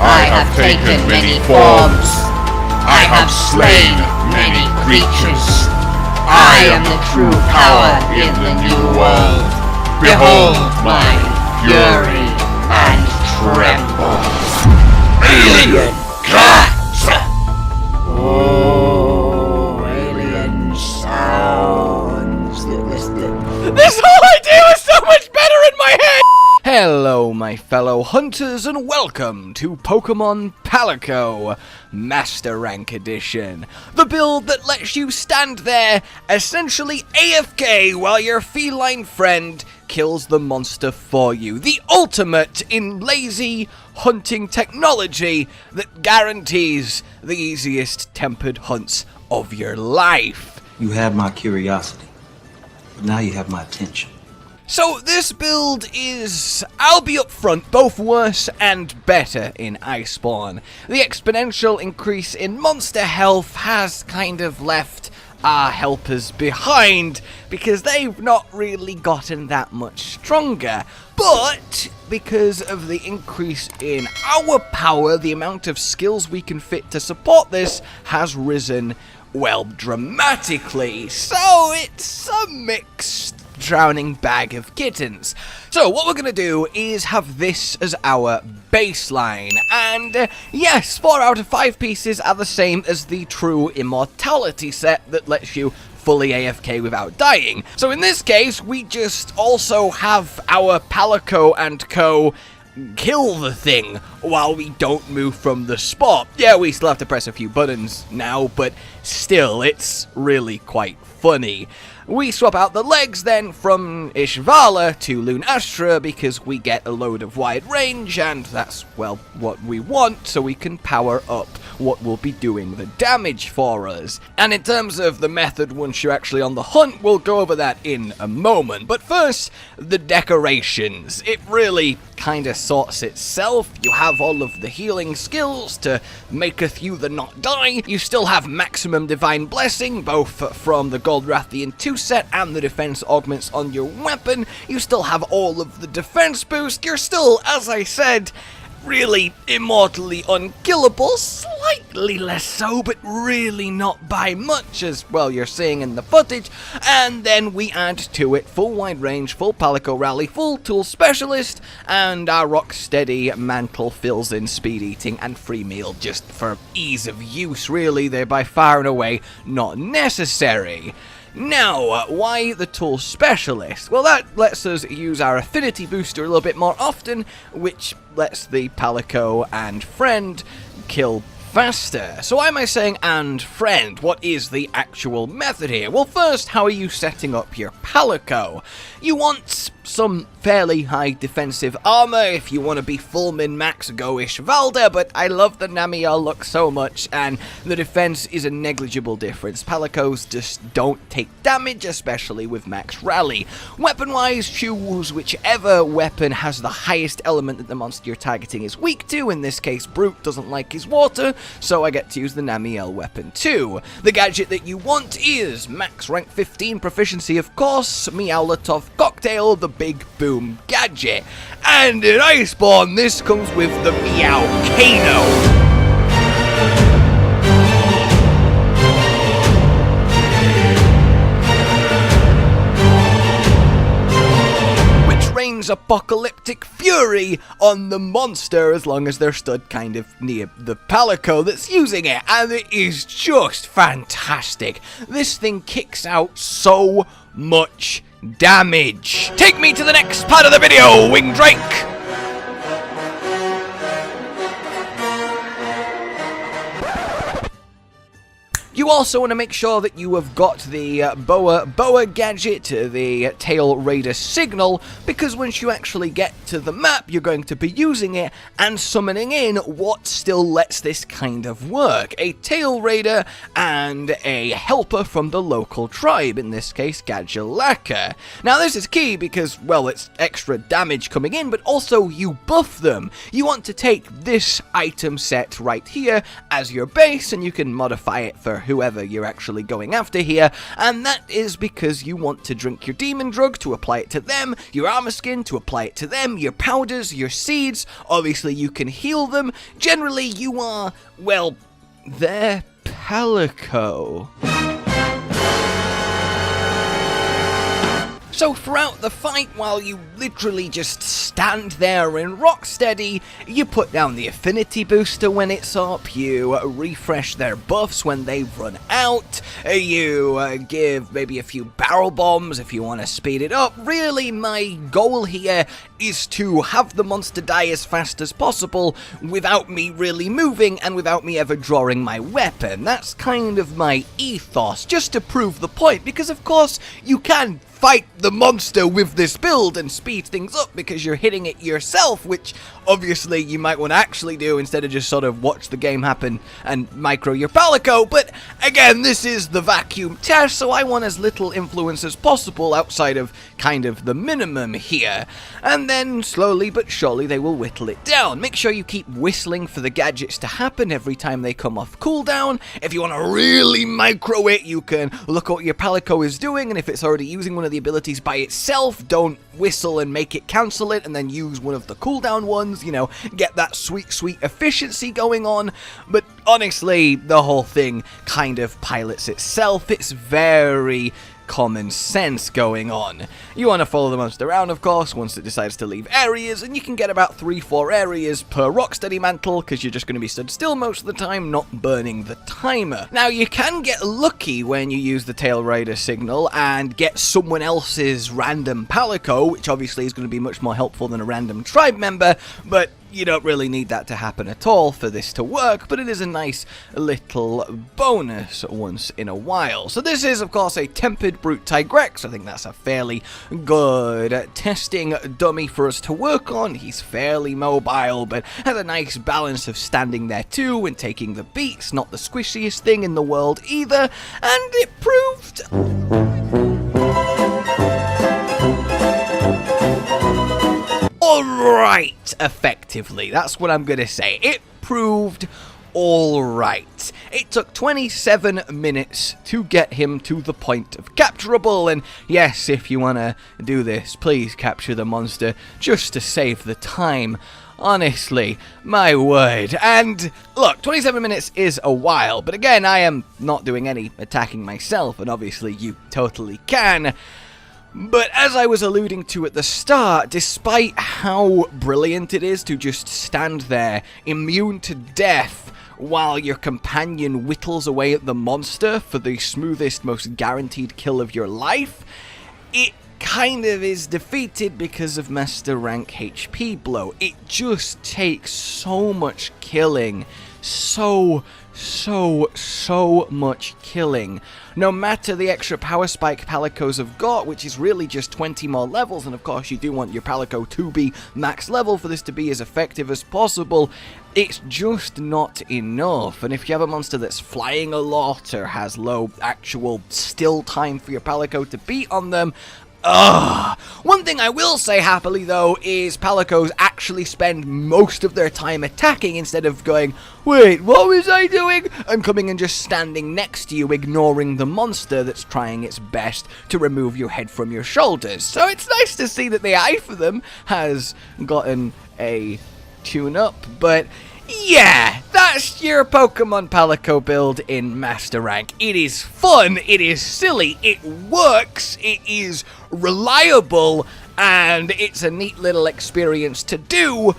I have taken many forms. I have slain many creatures. I am the true power in the new world. Behold my fury and tremble. Alien cat! Oh, alien sounds. This whole idea was so much better in my head! Hello, my fellow hunters, and welcome to Pokemon Palico Master Rank Edition. The build that lets you stand there, essentially AFK, while your feline friend kills the monster for you. The ultimate in lazy hunting technology that guarantees the easiest tempered hunts of your life. You have my curiosity, but now you have my attention. So this build is, I'll be upfront, both worse and better in Iceborne. The exponential increase in monster health has kind of left our helpers behind, because they've not really gotten that much stronger. But because of the increase in our power, the amount of skills we can fit to support this has risen, well, dramatically. So it's a mixed drowning bag of kittens. So what we're going to do is have this as our baseline, and yes, 4 out of 5 pieces are the same as the true immortality set that lets you fully AFK without dying. So in this case, we just also have our Palico and Co kill the thing while we don't move from the spot. Yeah, we still have to press a few buttons now, but still, it's really quite funny. We swap out the legs then from Ishvala to Lunastra because we get a load of wide range, and that's, well, what we want, so we can power up what will be doing the damage for us. And in terms of the method once you're actually on the hunt, we'll go over that in a moment. But first, the decorations. It really kind of sorts itself. You have all of the healing skills to maketh you the not die. You still have maximum divine blessing, both from the Gold Rathian 2 set and the defense augments on your weapon. You still have all of the defense boost. You're still, as I said, really immortally unkillable, slightly less so, but really not by much, as well you're seeing in the footage. And then we add to it full wide range, full Palico rally, full tool specialist, and our rock steady mantle fills in speed eating and free meal just for ease of use. Really, they're by far and away not necessary. Now, why the tool specialist? Well, that lets us use our affinity booster a little bit more often, which lets the Palico and friend kill faster. So why am I saying and friend? What is the actual method here? Well, first, how are you setting up your Palico? You want some fairly high defensive armor. If you want to be full min-max, go Ishvalda, but I love the Namiel look so much, and the defense is a negligible difference. Palicos just don't take damage, especially with max rally. Weapon-wise, choose whichever weapon has the highest element that the monster you're targeting is weak to. In this case, Brute doesn't like his water, so I get to use the Namiel weapon too. The gadget that you want is max rank 15 proficiency, of course, Meowlatov Cocktail, the Big Boom gadget. And in Iceborne, this comes with the Meowcano. Rains apocalyptic fury on the monster as long as they're stood kind of near the Palico that's using it, and it is just fantastic. This thing kicks out so much damage. Take me to the next part of the video, Wing Drake! You also want to make sure that you have got the boa gadget, the Tail Raider signal, because once you actually get to the map, you're going to be using it and summoning in what still lets this kind of work. A Tail Raider and a helper from the local tribe, in this case, Gadjalaka. Now this is key because, well, it's extra damage coming in, but also you buff them. You want to take this item set right here as your base, and you can modify it for whoever you're actually going after here, and that is because you want to drink your demon drug to apply it to them, your armor skin to apply it to them, your powders, your seeds, obviously you can heal them. Generally you are, well, they're Palico. So throughout the fight, while you literally just stand there and rock steady, you put down the affinity booster when it's up, you refresh their buffs when they run out, you give maybe a few barrel bombs if you want to speed it up. Really, my goal here is to have the monster die as fast as possible without me really moving and without me ever drawing my weapon. That's kind of my ethos, just to prove the point, because of course you can fight the monster with this build and speed things up because you're hitting it yourself, which obviously you might want to actually do instead of just sort of watch the game happen and micro your Palico. But again, this is the vacuum test, so I want as little influence as possible outside of kind of the minimum here. And then slowly but surely they will whittle it down. Make sure you keep whistling for the gadgets to happen every time they come off cooldown. If you want to really micro it, you can look at what your Palico is doing, and if it's already using one of the abilities by itself, don't whistle and make it cancel it and then use one of the cooldown ones, you know, get that sweet efficiency going on. But honestly, the whole thing kind of pilots itself. It's very common sense going on. You want to follow the monster around, of course, once it decides to leave areas, and you can get about 3-4 areas per rocksteady mantle, because you're just going to be stood still most of the time, not burning the timer. Now, you can get lucky when you use the Tail Rider signal and get someone else's random Palico, which obviously is going to be much more helpful than a random tribe member, but you don't really need that to happen at all for this to work, but it is a nice little bonus once in a while. So this is, of course, a Tempered Brute Tigrex. I think that's a fairly good testing dummy for us to work on. He's fairly mobile, but has a nice balance of standing there too and taking the beats. Not the squishiest thing in the world either, and it proved alright, effectively. That's what I'm gonna say. It proved alright. It took 27 minutes to get him to the point of capturable, and yes, if you wanna do this, please capture the monster just to save the time. Honestly, my word. And look, 27 minutes is a while, but again, I am not doing any attacking myself, and obviously you totally can. But as I was alluding to at the start, despite how brilliant it is to just stand there, immune to death, while your companion whittles away at the monster for the smoothest, most guaranteed kill of your life, it kind of is defeated because of Master Rank HP blow. It just takes so much killing, so much killing. No matter the extra power spike Palicos have got, which is really just 20 more levels, and of course you do want your Palico to be max level for this to be as effective as possible, it's just not enough. And if you have a monster that's flying a lot or has low actual still time for your Palico to beat on them, one thing I will say happily though is Palicos actually spend most of their time attacking instead of going, wait, what was I doing? And coming and just standing next to you, ignoring the monster that's trying its best to remove your head from your shoulders. So it's nice to see that the eye for them has gotten a tune-up, but yeah, that's your Pokemon Palico build in Master Rank. It is fun, it is silly, it works, it is reliable, and it's a neat little experience to do.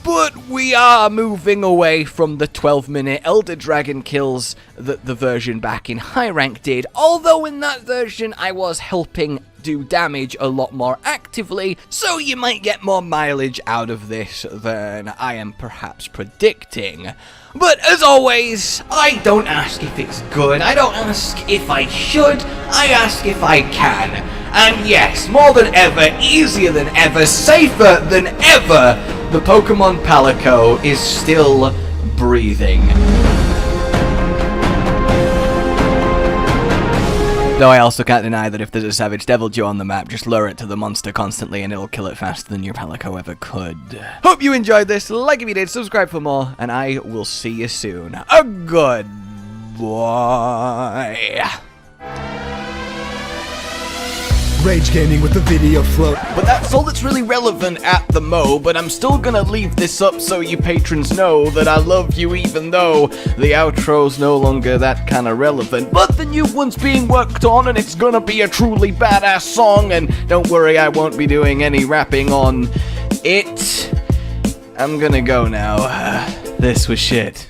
But we are moving away from the 12-minute Elder Dragon kills that the version back in High Rank did, although in that version I was helping do damage a lot more actively, so you might get more mileage out of this than I am perhaps predicting. But as always, I don't ask if it's good, I don't ask if I should, I ask if I can. And yes, more than ever, easier than ever, safer than ever, the Pokemon Palico is still breathing. Though I also can't deny that if there's a Savage Deviljho on the map, just lure it to the monster constantly and it'll kill it faster than your Palico ever could. Hope you enjoyed this, like if you did, subscribe for more, and I will see you soon. A goodbye. Bye. Rage Gaming with the video float. But that's all that's really relevant at the mo, but I'm still gonna leave this up so you patrons know that I love you even though the outro's no longer that kind of relevant. But the new one's being worked on and it's gonna be a truly badass song, and don't worry, I won't be doing any rapping on it. I'm gonna go now. This was shit.